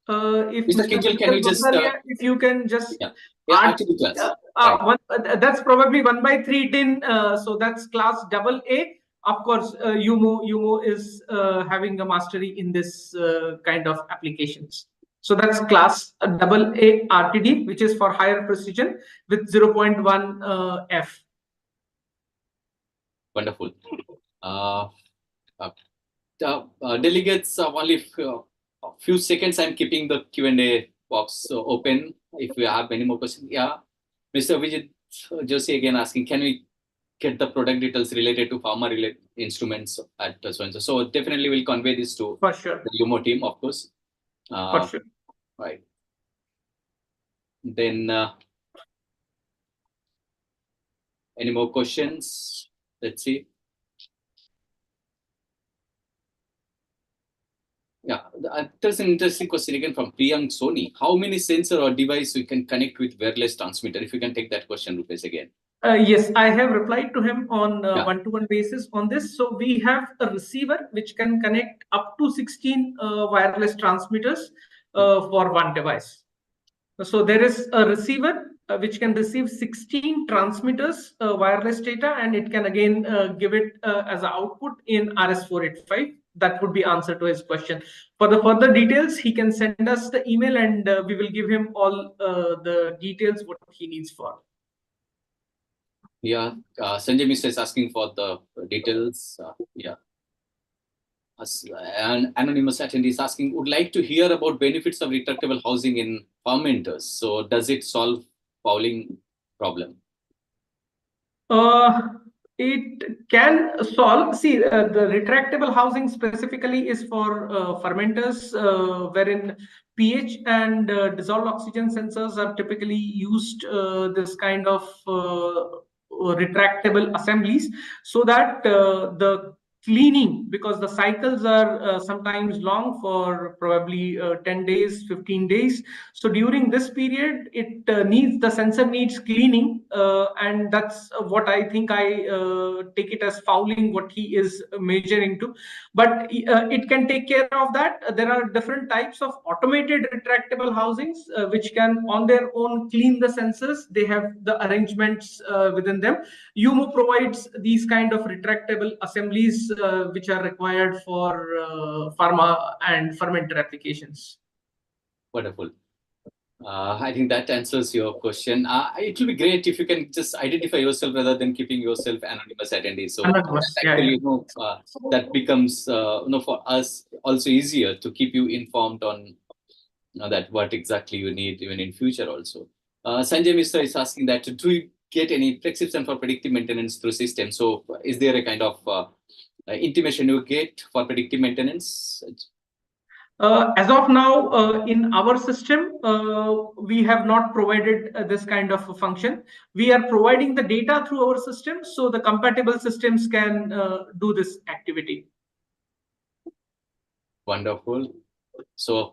If Mr. Mr. Kinjal, can you just if you can just yeah, add, activity class. Right. that's probably 1/3 tin. So that's class AA. Of course, Yumo is having a mastery in this kind of applications. So that's class AA RTD, which is for higher precision with 0.1 F. Wonderful. Delegates, only a few seconds. I'm keeping the Q&A box open. If you have any more questions, yeah. Mr. Vijay Joshi again asking, can we get the product details related to pharma related instruments at so and so? So definitely we'll convey this to For sure. the UMO team, of course. For sure. Right. Then any more questions? Let's see. Yeah, there's an interesting question again from Priyank Soni. How many sensor or device we can connect with wireless transmitter? If you can take that question, Rupesh, again. Yes, I have replied to him on Yeah. one-to-one basis on this. So we have a receiver which can connect up to 16 wireless transmitters for one device. So there is a receiver which can receive 16 transmitters wireless data, and it can again give it as an output in RS485. That would be answer to his question. For the further details, he can send us the email, and we will give him all the details what he needs for. Yeah, Sanjay Mishra is asking for the details. Yeah. An anonymous attendee is asking, would like to hear about benefits of retractable housing in fermenters. So does it solve fouling problem? It can solve. See, the retractable housing specifically is for fermenters, wherein pH and dissolved oxygen sensors are typically used. This kind of retractable assemblies, so that the cleaning, because the cycles are sometimes long for probably 10 days, 15 days. So during this period, it needs, the sensor needs cleaning, and that's what I think I take it as fouling, what he is measuring to. But it can take care of that. There are different types of automated retractable housings which can on their own clean the sensors. They have the arrangements within them. UMO provides these kind of retractable assemblies which are required for pharma and fermenter applications. Wonderful. I think that answers your question. It will be great if you can just identify yourself rather than keeping yourself anonymous attendee. So Anonymous, actually, that becomes for us also easier to keep you informed on that what exactly you need even in future also. Sanjay Mishra is asking that, do you get any prescription for predictive maintenance through system? So is there a kind of intimation you get for predictive maintenance? As of now, in our system, we have not provided this kind of a function. We are providing the data through our system, so the compatible systems can do this activity. Wonderful. So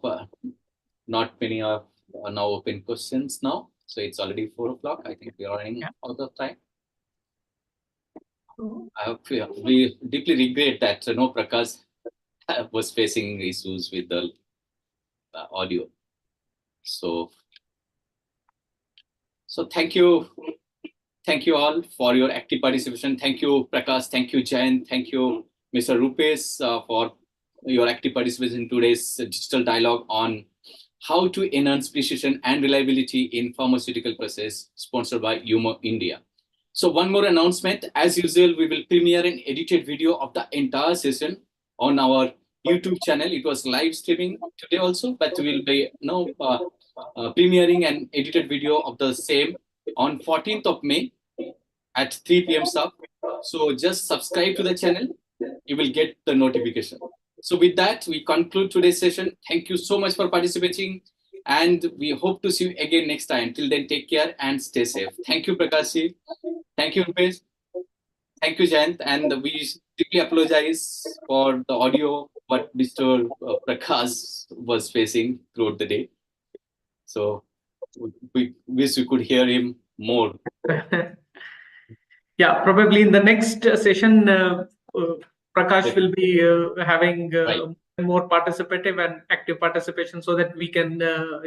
not many are now open questions now. So it's already 4 o'clock. I think we are running out of time. We deeply regret that Prakash was facing issues with the audio. So thank you all for your active participation. Thank you, Prakash. Thank you, Jayan. Thank you, Mr. Rupesh, for your active participation in today's digital dialogue on how to enhance precision and reliability in pharmaceutical process, sponsored by UMO India. So one more announcement. As usual, we will premiere an edited video of the entire session on our YouTube channel. It was live streaming today also, but we'll be premiering an edited video of the same on 14th of May at 3 p.m. sharp. So just subscribe to the channel. You will get the notification. So with that, we conclude today's session. Thank you so much for participating, and we hope to see you again next time. Till then, take care and stay safe. Thank you, Prakash. Thank you, Rupesh. Thank you, Jayant. And we deeply apologize for the audio what Mr. Prakash was facing throughout the day. So we wish we could hear him more. Yeah, probably in the next session, Prakash will be having Right. more participative and active participation so that we can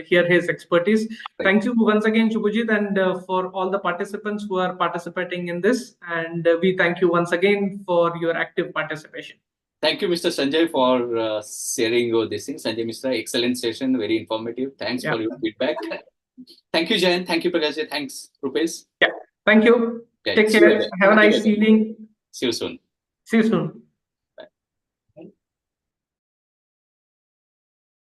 hear his expertise. Right. Thank you once again, Shubhajit, and for all the participants who are participating in this. And we thank you once again for your active participation. Thank you, Mr. Sanjay, for sharing your this thing. Sanjay Mishra, excellent session, very informative. Thanks for your feedback. Thank you, Jayan. Thank you, Prakash. Thanks, Rupesh. Yeah, thank you. Yeah, Take see you care. again. Have a nice See you again. evening. See you soon. See you soon.